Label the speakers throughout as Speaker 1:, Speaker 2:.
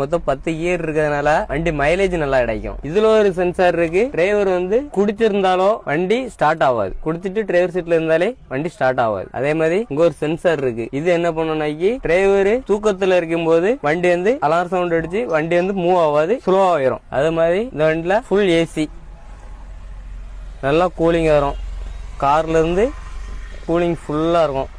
Speaker 1: மொத்தம் 10 கியர் இருக்கிறதுனால வண்டி மைலேஜ் நல்லா கிடைக்கும். இதுல ஒரு சென்சார் இருக்கு. டிரைவர் குடிச்சிருந்தாலும் வண்டி ஸ்டார்ட் ஆகாது, குடிச்சிட்டு டிரைவர் சீட்ல இருந்தாலே வண்டி ஸ்டார்ட் ஆகாது. அதே மாதிரி இங்க ஒரு சென்சார் இருக்கு. இது என்ன பண்ணுனாக்கி டிரைவர் தூக்கத்துல இருக்கும் போது வண்டி அலாரம் சவுண்ட் அடிச்சு வண்டி மூவ் ஆகாது, ஸ்லோ ஆயிரும். அதே மாதிரி இந்த வண்டியில ஃபுல் ஏசி, நல்லா கூலிங் வரும். கார்ல இருந்து கூலிங் ஃபுல்லா இருக்கும்.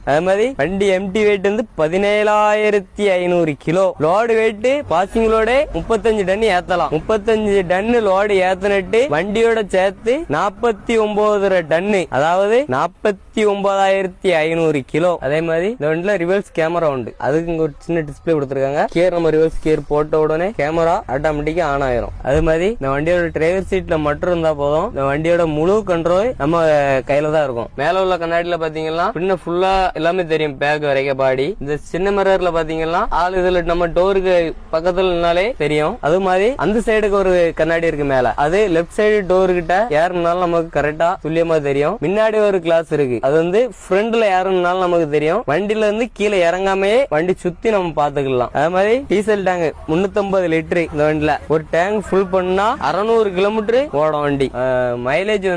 Speaker 1: அதே மாதிரி வண்டி empty weight 17,500 kilo. Load weight passing load 35 ton ஏத்தலாம். 35 டன் லோடு ஏத்தனிட்டு வண்டியோட சேர்த்து 49 டன்னு, அதாவது 49,500 கிலோ. அதே மாதிரி இந்த வண்டியில ரிவர்ஸ் கேமரா உண்டு. அதுக்கு இங்க ஒரு சின்ன டிஸ்பிளே கொடுத்துருக்காங்க. கியர் நம்ம ரிவர்ஸ் கியர் போட்ட உடனே கேமரா ஆட்டோமேட்டிக்கா ஆன் ஆயிரும். அதே மாதிரி இந்த வண்டியோட டிரைவர் சீட்ல மட்டும் இருந்தா போதும், இந்த வண்டியோட முழு கண்ட்ரோல் நம்ம கையில தான் இருக்கும். மேல உள்ள கண்ணாடியில பாத்தீங்கன்னா பின்ன ஃபுல்லா எல்லாமே தெரியும், பேக் வரைக்கும் பாடி. இந்த சின்ன மிரர்ல பாத்தீங்கன்னா இதுல நம்ம டோருக்கு பக்கத்துல தெரியும். அது மாதிரி அந்த சைடுக்கு ஒரு கண்ணாடி இருக்கு மேல, அது லெப்ட் சைடு டோர் கிட்ட ஏறனாலும் நமக்கு கரெக்டா துல்லியமா தெரியும். முன்னாடி ஒரு கிளாஸ் இருக்கு, அது ஃப்ரண்ட்ல ஏறனாலும் நமக்கு தெரியும். வண்டியில கீழே இறங்காமே வண்டி சுத்தி நம்ம பாத்துக்கலாம். அதே மாதிரி டீசல் டேங்க் 350 லிட்டர். இந்த வண்டியில ஒரு டேங்க் ஃபுல் பண்ணா 600 கிலோமீட்டர் ஓடும் வண்டி. மைலேஜ்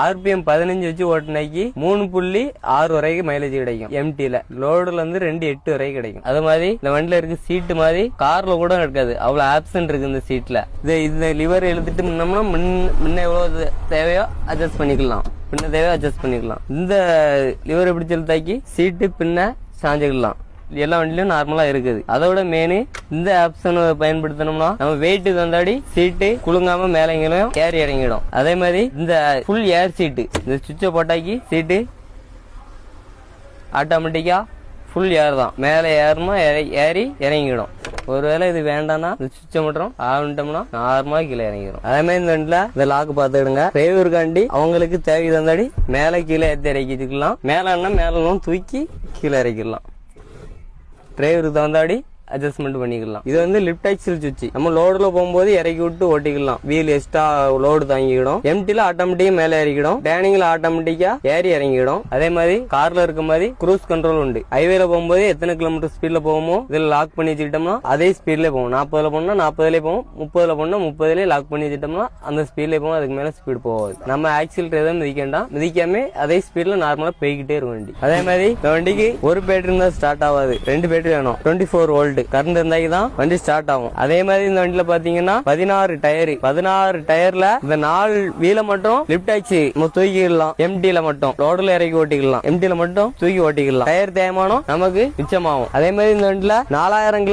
Speaker 1: RPM 15 வச்சு ஓட்டுனாக்கி 3.6 வரைக்கும் மைலேஜ் கிடைக்கும். எம்டில லோடுல 2.8 வரைக்கும் கிடைக்கும். அது மாதிரி இந்த வண்டியில இருக்கு சீட்டு மாதிரி கார்ல கூட இருக்காது, அவ்வளவு ஆப்ஷன் இருக்கு இந்த சீட்ல. இந்த லிவர் எழுதிட்டு முன்ன எவ்வளவு தேவையோ அட்ஜஸ்ட் பண்ணிக்கலாம், பின்ன தேவையோ அட்ஜஸ்ட் பண்ணிக்கலாம். இந்த லிவர் எப்படி செலுத்தாக்கி சீட்டு பின்ன சாஞ்சுக்கலாம். எல்லா வண்டியிலும் நார்மலா இருக்குது. அதோட மெயின் இந்த ஆப்ஷன் பயன்படுத்தணும்னா நம்ம வெயிட் தந்தாடி சீட்டு குலுங்காம மேலங்களும் ஏறி இறங்கிடும். அதே மாதிரி இந்த ஃபுல் ஏர் சீட்டு, இந்த சுவிட்சை போட்டாக்கி சீட்டு ஆட்டோமேட்டிக்கா ஃபுல் ஏர் தான், மேல ஏறணும் ஏறி இறங்கிடும். ஒருவேளை இது வேண்டாம்னா இந்த சுவிட்சை மட்டும் ஆரம்பிட்டோம்னா நார்மலா கீழே இறங்கிடும். அதே மாதிரி இந்த வண்டியில இந்த லாக்கு பாத்துக்கிடுங்க. டிரைவருக்காண்டி அவங்களுக்கு தேவை தந்தாடி மேல கீழே ஏற்றி இறக்கிக்கலாம், மேல தூக்கி கீழே இறக்கிடலாம். டிரைவருக்கு தகுந்தாடி அட்ஜஸ்ட்மெண்ட் பண்ணிக்கலாம். இது லிப்ட் ஆக்சில் சுவிட்ச், நம்ம லோடுல போகும்போது இறக்கி விட்டு ஓட்டிக்கலாம். வீல் எக்ஸ்ட்ரா லோடு தாங்கிடும். எம்டில ஆட்டோமேட்டிக்கா மேல இறக்கிடும், டேனிங்ல ஆட்டோமேட்டிக்கா ஏறி இறங்கிடும். அதே மாதிரி கார்ல இருக்க மாதிரி குரூஸ் கண்ட்ரோல் உண்டு. ஹைவேல போகும்போது எத்தனை கிலோமீட்டர் ஸ்பீட்ல போகுமோ இதுல லாக் பண்ணி வச்சுக்கிட்டோம்னா அதே ஸ்பீட்ல போகும். 40ல போனா 40ல போகும், 30ல போனா 30ல லாக் பண்ணி வச்சுட்டோம்னா அந்த ஸ்பீட்ல போகும். அதுக்கு மேல ஸ்பீட் போகாது. நம்ம ஆக்சிலேட்டர் எதுவும் மிதிக்காம அதே ஸ்பீட்ல நார்மலா போய்கிட்டே இருக்கும் வண்டி. அதே மாதிரி இந்த வண்டிக்கு ஒரு பேட்டரி இருந்தா ஸ்டார்ட் ஆகாது, 2 பேட்டரி வேணும். 24 வோல்ட் கரண்ட் இருந்தாக்கி தான் வண்டி ஸ்டார்ட் ஆகும். அதே மாதிரி இந்த வண்டியில பாத்தீங்கன்னா 16 டயர்ல இந்த 4 வீல மட்டும் லிப்ட் ஆச்சு தூக்கிடலாம். எம்டில மட்டும் லோடுல இறக்கி ஓட்டிக்கலாம், எம்டில மட்டும் தூக்கி ஓட்டிக்கலாம். டயர் தேய்மானம் நமக்கு மிச்சமாகும். அதே மாதிரி இந்த வண்டியில 4000